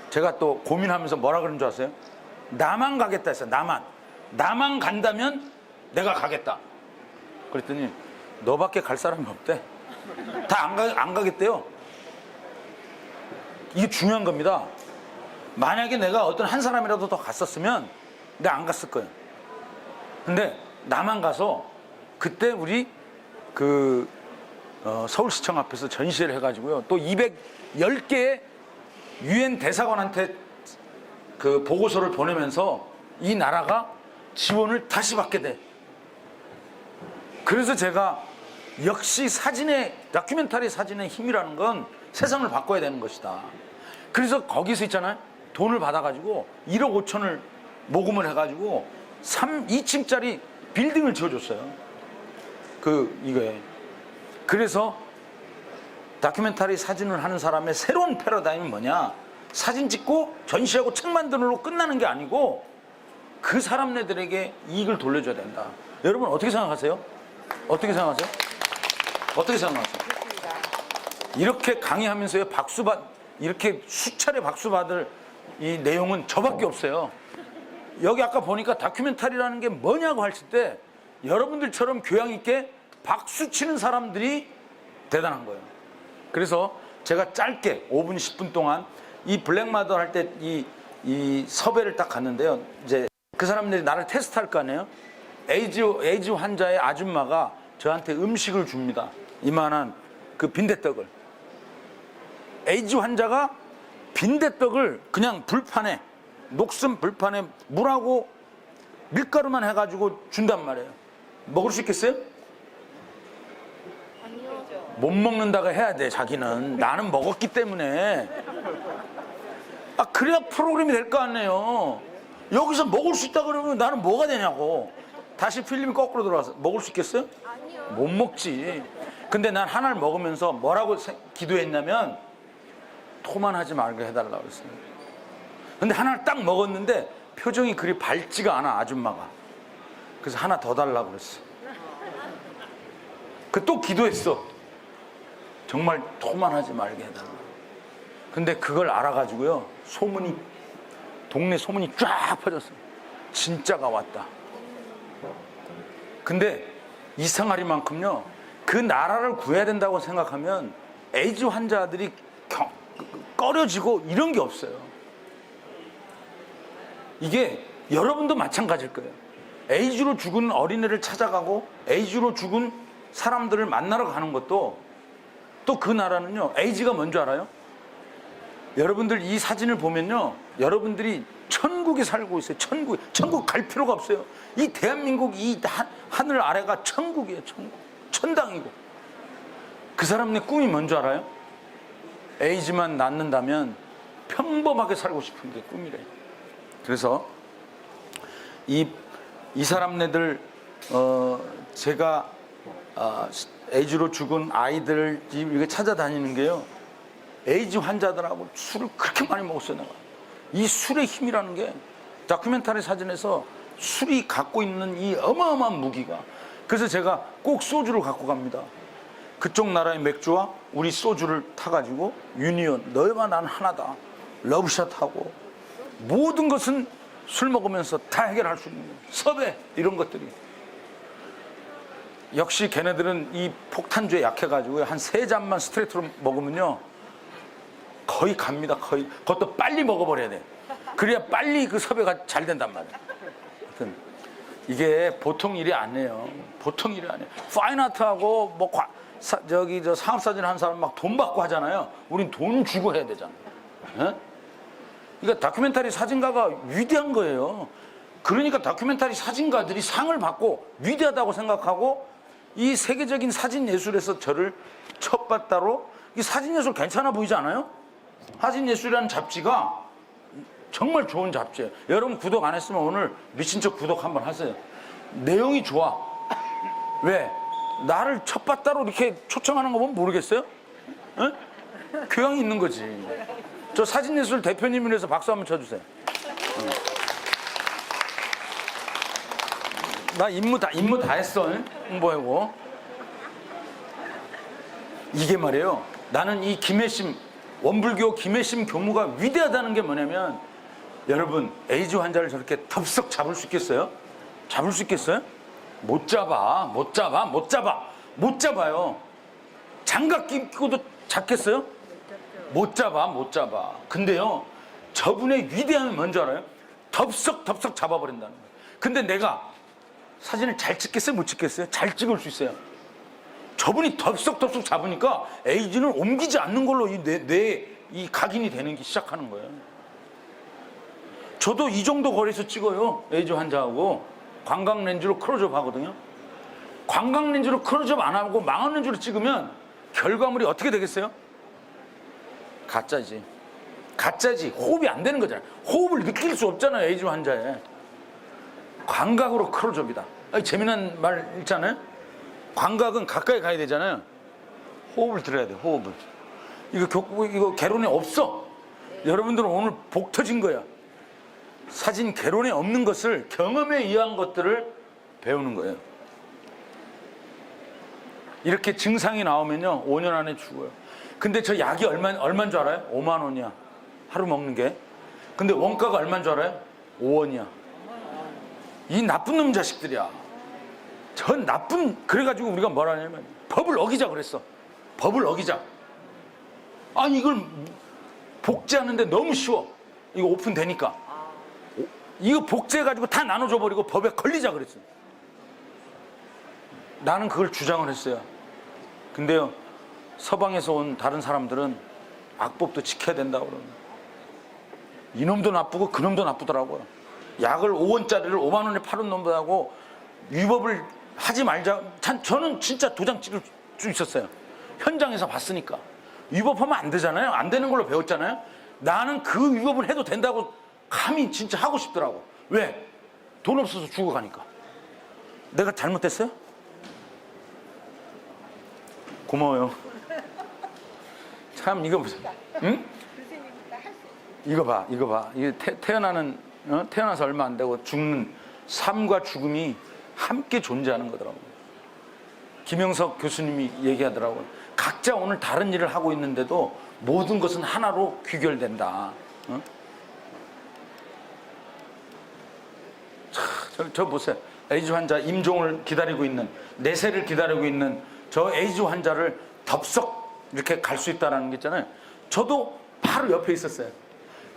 S2: 제가 또 고민하면서 뭐라 그런 줄 아세요? 나만 가겠다 했어요. 나만 간다면 내가 가겠다. 그랬더니 너밖에 갈 사람이 없대. 다 안 가겠대요. 이게 중요한 겁니다. 만약에 내가 어떤 한 사람이라도 더 갔었으면 내가 안 갔을 거예요. 근데 나만 가서 그때 우리 서울시청 앞에서 전시회를 해가지고요. 또 210개의 UN 대사관한테 그 보고서를 보내면서 이 나라가 지원을 다시 받게 돼. 그래서 제가 역시 다큐멘터리 사진의 힘이라는 건 세상을 바꿔야 되는 것이다. 그래서 거기서 있잖아요. 돈을 받아가지고 1억 5천을 모금을 해가지고 2층짜리 빌딩을 지어줬어요. 이거에. 그래서 다큐멘터리 사진을 하는 사람의 새로운 패러다임은 뭐냐? 사진 찍고 전시하고 책 만드는 걸로 끝나는 게 아니고 그 사람네들에게 이익을 돌려줘야 된다. 여러분 어떻게 생각하세요? 어떻게 생각하세요? 어떻게 생각하세요? 이렇게 강의하면서요 이렇게 수차례 박수 받을 이 내용은 저밖에 없어요. 여기 아까 보니까 다큐멘터리라는 게 뭐냐고 하실 때 여러분들처럼 교양 있게 박수 치는 사람들이 대단한 거예요. 그래서 제가 짧게 5분 10분 동안 이 블랙마더 할 때 이 섭외를 딱 갔는데요. 이제 그 사람들이 나를 테스트할 거 아니에요. 에이즈 환자의 아줌마가 저한테 음식을 줍니다. 이만한 그 빈대떡을. 에이즈 환자가 빈대떡을 그냥 불판에 녹슨 불판에 물하고 밀가루만 해가지고 준단 말이에요. 먹을 수 있겠어요?
S5: 아니요.
S2: 못 먹는다고 해야 돼. 자기는. 나는 먹었기 때문에. 아 그래야 프로그램이 될 거 아니에요. 여기서 먹을 수 있다 그러면 나는 뭐가 되냐고. 다시 필름이 거꾸로 들어와서 먹을 수 있겠어요?
S5: 아니요.
S2: 못 먹지. 근데 난 하나를 먹으면서 뭐라고 기도했냐면 토만 하지 말게 해달라고 그랬어요. 근데 하나를 딱 먹었는데 표정이 그리 밝지가 않아, 아줌마가. 그래서 하나 더 달라고 그랬어. 그 또 기도했어. 정말 토만 하지 말게 해달라고. 근데 그걸 알아가지고요, 동네 소문이 쫙 퍼졌어요. 진짜가 왔다. 근데 이상하리만큼요, 그 나라를 구해야 된다고 생각하면 에이즈 환자들이 꺼려지고 이런 게 없어요. 이게 여러분도 마찬가지일 거예요. 에이즈로 죽은 어린애를 찾아가고 에이즈로 죽은 사람들을 만나러 가는 것도 또 그 나라는요, 에이즈가 뭔지 알아요? 여러분들 이 사진을 보면요, 여러분들이 천국에 살고 있어요. 천국 갈 필요가 없어요. 이 대한민국 이 하늘 아래가 천국이에요. 천당이고. 그 사람의 꿈이 뭔지 알아요? 에이즈만 낫는다면 평범하게 살고 싶은 게 꿈이래. 그래서 이 사람네들 제가 에이즈로 죽은 아이들 이렇게 찾아다니는 게요, 에이즈 환자들하고 술을 그렇게 많이 먹었어요. 내가. 이 술의 힘이라는 게 다큐멘터리 사진에서 술이 갖고 있는 이 어마어마한 무기가. 그래서 제가 꼭 소주를 갖고 갑니다. 그쪽 나라의 맥주와 우리 소주를 타가지고 유니온, 너희와 난 하나다, 러브샷하고 모든 것은 술 먹으면서 다 해결할 수 있는 거예요. 섭외 이런 것들이. 역시 걔네들은 이 폭탄주에 약해가지고 한 3잔만 스트레이트로 먹으면요 거의 갑니다. 거의. 그것도 빨리 먹어버려야 돼. 그래야 빨리 그 섭외가 잘 된단 말이에요. 하여튼 이게 보통 일이 아니에요. 보통 일이 아니에요. 파인아트하고 뭐 저 상업사진 한 사람 막 돈 받고 하잖아요. 우린 돈 주고 해야 되잖아요. 예? 그러니까 다큐멘터리 사진가가 위대한 거예요. 그러니까 다큐멘터리 사진가들이 상을 받고 위대하다고 생각하고 이 세계적인 사진 예술에서 저를 첫 봤다로. 이 사진 예술 괜찮아 보이지 않아요? 사진 예술이라는 잡지가 정말 좋은 잡지예요. 여러분 구독 안 했으면 오늘 미친 척 구독 한번 하세요. 내용이 좋아. 왜? 나를 첫 봤다로 이렇게 초청하는 거 보면 모르겠어요? 에? 교양이 있는 거지. 저 사진예술 대표님을 위해서 박수 한번 쳐주세요. 나 임무 다 했어. 홍보하고. 이게 말이에요. 나는 이 김혜심, 원불교 김혜심 교무가 위대하다는 게 뭐냐면, 여러분 에이즈 환자를 저렇게 덥석 잡을 수 있겠어요? 잡을 수 있겠어요? 못 잡아요. 장갑 끼고도 잡겠어요? 못 잡아. 근데요, 저분의 위대함이 뭔지 알아요? 덥석 잡아버린다는 거예요. 근데 내가 사진을 잘 찍겠어요? 못 찍겠어요? 잘 찍을 수 있어요. 저분이 덥석 잡으니까 에이즈는 옮기지 않는 걸로 이 각인이 되는 게 시작하는 거예요. 저도 이 정도 거리에서 찍어요. 에이즈 환자하고 관광 렌즈로 클로즈업 하거든요. 관광 렌즈로 클로즈업 안 하고 망원 렌즈로 찍으면 결과물이 어떻게 되겠어요? 가짜지. 호흡이 안 되는 거잖아요. 호흡을 느낄 수 없잖아요, 에이즈 환자에. 광각으로 클로즈업이다. 재미난 말 있잖아요. 광각은 가까이 가야 되잖아요. 호흡을 들어야 돼, 호흡을. 이거 개론에 없어. 여러분들은 오늘 복 터진 거야. 사진 개론에 없는 것을 경험에 의한 것들을 배우는 거예요. 이렇게 증상이 나오면요 5년 안에 죽어요. 근데 저 약이 얼마인 줄 알아요? 5만 원이야 하루 먹는 게. 근데 원가가 얼마인 줄 알아요? 5원이야. 이 나쁜 놈 자식들이야. 전 그래가지고 우리가 뭐라 하냐면 법을 어기자 그랬어. 법을 어기자. 아니 이걸 복제하는데 너무 쉬워. 이거 오픈되니까 이거 복제해가지고 다 나눠줘 버리고 법에 걸리자 그랬어. 나는 그걸 주장을 했어요. 근데요 서방에서 온 다른 사람들은 악법도 지켜야 된다고 그러는. 이놈도 나쁘고 그놈도 나쁘더라고요. 약을 5원짜리를 5만 원에 파는 놈들하고 위법을 하지 말자. 저는 진짜 도장 찍을 수 있었어요. 현장에서 봤으니까. 위법하면 안 되잖아요. 안 되는 걸로 배웠잖아요. 나는 그 위법을 해도 된다고 감히 진짜 하고 싶더라고. 왜? 돈 없어서 죽어가니까. 내가 잘못됐어요? 고마워요. 참 이거 보세요. 응? 이거 봐. 이게 태어나서 얼마 안 되고 죽는 삶과 죽음이 함께 존재하는 거더라고요. 김영석 교수님이 얘기하더라고요. 각자 오늘 다른 일을 하고 있는데도 모든 것은 하나로 귀결된다. 어? 저 보세요. 에이즈 환자 임종을 기다리고 있는, 내세를 기다리고 있는 저 에이즈 환자를 덥석 이렇게 갈 수 있다는 게 있잖아요. 저도 바로 옆에 있었어요.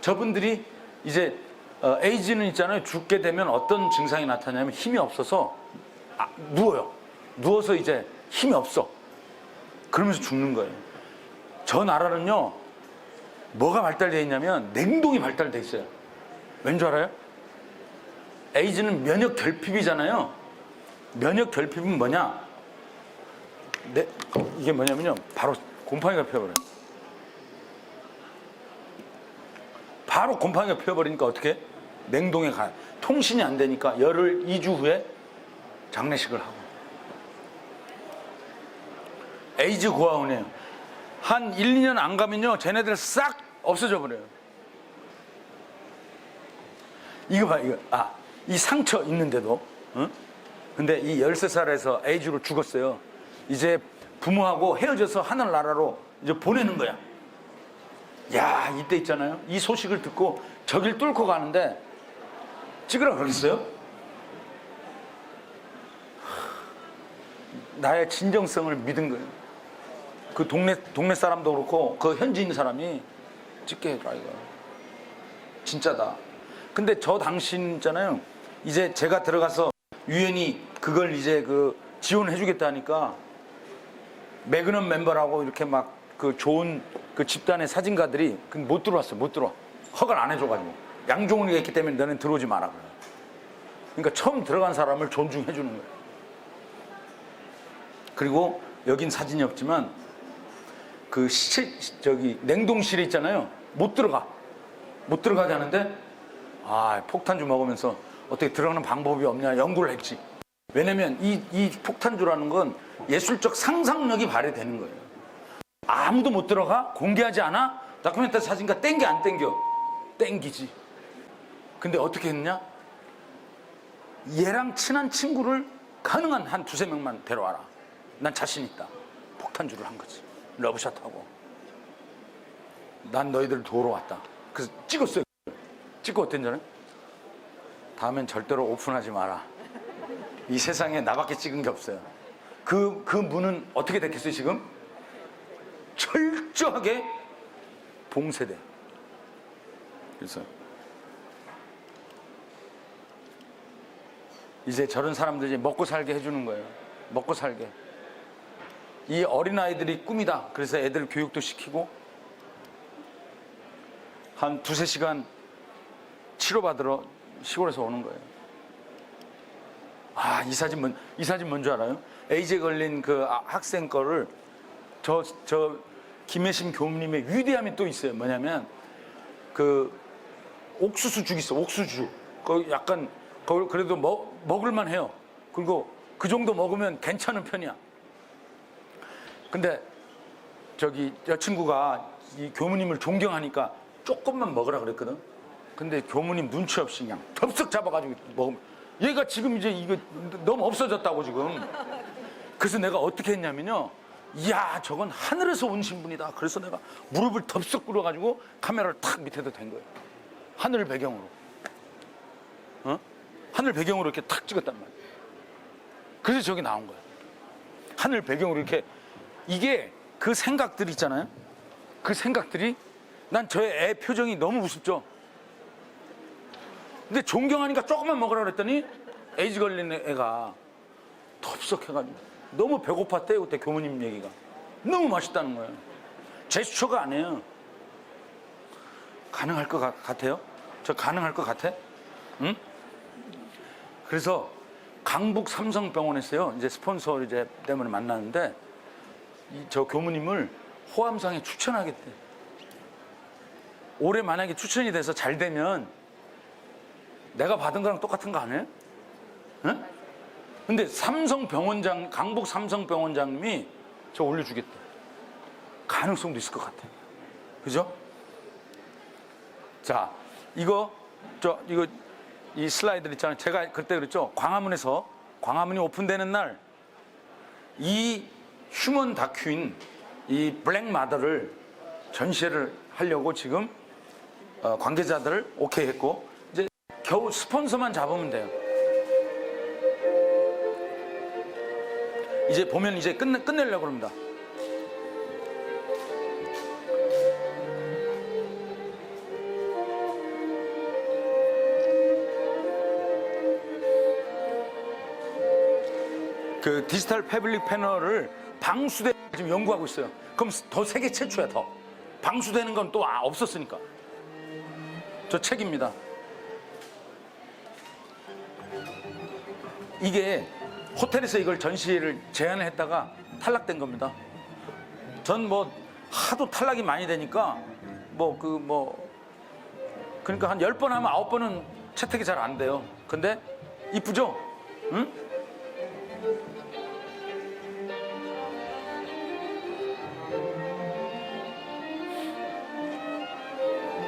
S2: 저분들이 이제 에이즈는 있잖아요. 죽게 되면 어떤 증상이 나타나냐면 힘이 없어서 누워요. 누워서 이제 힘이 없어. 그러면서 죽는 거예요. 저 나라는요 뭐가 발달되어 있냐면 냉동이 발달되어 있어요. 왠 줄 알아요? 에이즈는 면역 결핍이잖아요. 면역 결핍은 뭐냐? 이게 뭐냐면요 바로 곰팡이가 피어버려요. 바로 곰팡이가 피어버리니까 어떻게? 냉동에 가요. 통신이 안 되니까 열흘 2주 후에 장례식을 하고. 에이즈 고아원이에요. 한 1, 2년 안 가면요 쟤네들 싹 없어져 버려요. 이거 봐 이거. 이 상처 있는데도 어? 근데 이 13살에서 에이즈로 죽었어요. 이제 부모하고 헤어져서 하늘나라로 이제 보내는 거야. 야 이때 있잖아요. 이 소식을 듣고 저길 뚫고 가는데 찍으라 그러겠어요? 나의 진정성을 믿은 거예요. 그 동네 사람도 그렇고 그 현지인 사람이 찍게 해라 이거. 진짜다. 근데 저 당시 있잖아요. 이제 제가 들어가서 유엔이 그걸 이제 그 지원해주겠다 하니까 매그넘 멤버라고 이렇게 막 그 좋은 그 집단의 사진가들이 못 들어왔어요. 못 들어와. 허가를 안 해줘가지고. 양종훈이가 있기 때문에 너는 들어오지 마라 그래요. 그러니까 처음 들어간 사람을 존중해 주는 거예요. 그리고 여긴 사진이 없지만 그 냉동실에 있잖아요. 못 들어가게 하는데 폭탄주 먹으면서 어떻게 들어가는 방법이 없냐 연구를 했지. 왜냐면 이 폭탄주라는 건 예술적 상상력이 발휘되는 거예요. 아무도 못 들어가? 공개하지 않아? 다큐멘터리 사진가 땡겨 안 땡겨? 땡기지. 근데 어떻게 했냐? 얘랑 친한 친구를 가능한 한 2-3명만 데려와라. 난 자신 있다. 폭탄주를 한 거지. 러브샷하고. 난 너희들 도우러 왔다. 그래서 찍었어요. 찍고 어땠는지 알아요? 다음엔 절대로 오픈하지 마라. 이 세상에 나밖에 찍은 게 없어요. 그 문은 어떻게 됐겠어요 지금? 철저하게 봉쇄돼. 그래서 이제 저런 사람들 이제 먹고 살게 해주는 거예요. 먹고 살게. 이 어린아이들이 꿈이다. 그래서 애들 교육도 시키고 한 2-3시간 치료받으러 시골에서 오는 거예요. 이 사진 뭔지 알아요? 에이즈에 걸린 그 학생 거를 저 김혜심 교수님의 위대함이 또 있어요. 뭐냐면 그 옥수수죽 있어. 옥수수죽. 약간 그래도 먹을만 해요. 그리고 그 정도 먹으면 괜찮은 편이야. 근데 저기 여친구가 이 교무님을 존경하니까 조금만 먹으라 그랬거든. 근데 교무님 눈치 없이 그냥 덥석 잡아가지고 먹으면 얘가 지금 이제 이거 너무 없어졌다고 지금. 그래서 내가 어떻게 했냐면요. 이야, 저건 하늘에서 온 신분이다. 그래서 내가 무릎을 덥석 꿇어가지고 카메라를 탁 밑에다 댄 거예요. 하늘 배경으로. 하늘 배경으로 이렇게 탁 찍었단 말이에요. 그래서 저기 나온 거예요. 하늘 배경으로 이렇게. 이게 그 생각들 있잖아요. 그 생각들이 난 저의 애 표정이 너무 우습죠. 근데 존경하니까 조금만 먹으라 그랬더니 에이즈 걸린 애가 덥석해가지고 너무 배고팠대요. 그때 교무님 얘기가 너무 맛있다는 거예요. 제스처가 아니에요. 가능할 것 같아요? 저 가능할 것 같아? 응? 그래서 강북 삼성병원에서요, 이제 스폰서 이제 때문에 만났는데 저 교무님을 호암상에 추천하겠대. 올해 만약에 추천이 돼서 잘 되면 내가 받은 거랑 똑같은 거 아니에요? 응? 근데 삼성병원장, 강북 삼성병원장님이 저 올려주겠대. 가능성도 있을 것 같아. 그죠? 자, 이거 이 슬라이드 있잖아요. 제가 그때 그랬죠. 광화문이 오픈되는 날 이 휴먼 다큐인 이 블랙 마더를 전시회를 하려고 지금 관계자들을 오케이 했고, 이제 겨우 스폰서만 잡으면 돼요. 이제 보면 이제 끝내려고 합니다. 그 디지털 패블릭 패널을 방수대 지금 연구하고 있어요. 그럼 더 세계 최초야. 더 방수되는 건 또 없었으니까. 저 책입니다. 이게 호텔에서 이걸 전시를 제안을 했다가 탈락된 겁니다. 전 뭐 하도 탈락이 많이 되니까 그러니까 한 10번 하면 9번은 채택이 잘 안 돼요. 근데 이쁘죠? 응?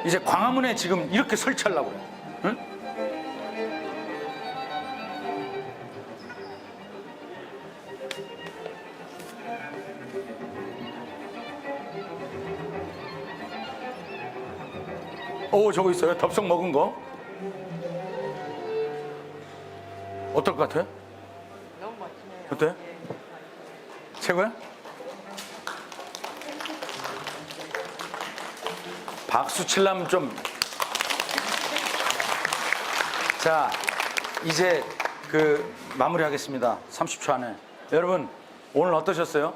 S2: 이제 광화문에 지금 이렇게 설치하려고 그래요. 응? 오, 저거 있어요. 덥석 먹은 거. 어떨 것 같아요?
S4: 너무 멋지네요.
S2: 어때? 최고야? 박수 칠라면 좀. 자, 이제 마무리하겠습니다. 30초 안에. 여러분, 오늘 어떠셨어요?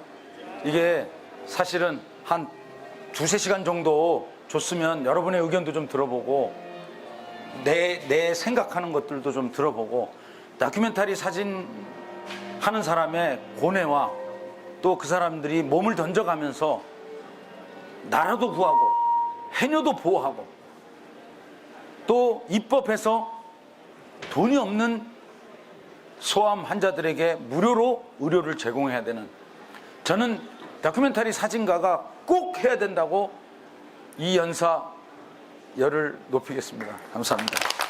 S2: 이게 사실은 한 2-3시간 정도 줬으면 여러분의 의견도 좀 들어보고 내 생각하는 것들도 좀 들어보고 다큐멘터리 사진 하는 사람의 고뇌와 또 그 사람들이 몸을 던져가면서 나라도 구하고 해녀도 보호하고 또 입법해서 돈이 없는 소아암 환자들에게 무료로 의료를 제공해야 되는, 저는 다큐멘터리 사진가가 꼭 해야 된다고 이 연사 열을 높이겠습니다. 감사합니다.